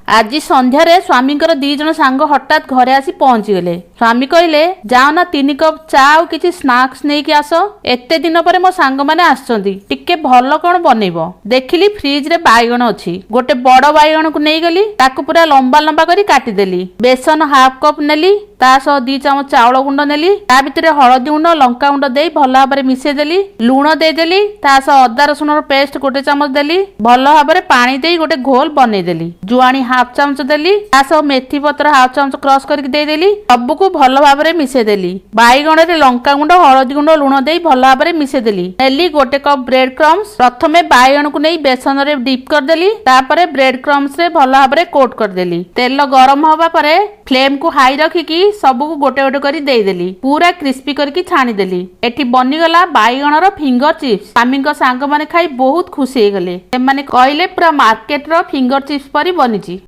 आज संध्यारे स्वामींकर दी जन सांग हठात घरे आसी पहुंची गले। स्वामी कहले जाओ ना 3 कप चा और किछि स्नैक्स नहीं कि आस। एते दिन पर मो सांग माने आछंती, टिके भलो कोन बनेइबो। देखिली फ्रिज रे बाइगण अछि, गोटे बड़ बाइगण को नहीं गली, ताकू पूरा लंबा लंबा करी काटी देली। बेसन हाफ कप नेली, ता सह 2 चामच चाउल गुंड नेली, ता भितरे हळदी गुंड लंका गुंड देई भलो भाबरे मिसे देली। लूण दे देली, ता सह अदा रसुन रो पेस्ट गोटे चामच देली। भलो भाबरे पानी देई गोटे घोल बनै देली। जुआनी हाफ चामच देली, ता सह मेथी पत्र हाफ चामच क्रश करके दे देली। सब को भलो भाबरे मिसे देली। बाइगण रे लंका गुंड हळदी गुंड लूण देई भलो भाबरे मिसे देली। नेली गोटे कप ब्रेड क्रम्स। प्रथमे बाइगण को नहीं बेसन रे डिप कर देली, तापरे ब्रेड क्रम्स रे भलो भाबरे कोट कर देली। तेल गरम होबा परे फ्लेम को हाई रखिकी सब को गोटे गोटे करी दे देली। पूरा क्रिस्पी करके छाणी देली। एठी बनी गला बाइगण रो फिंगर चिप्स। स्वामी को सांग माने खाई बहुत खुशी हे गले। से माने कहले पूरा मार्केट रो फिंगर चिप्स परी बनिची।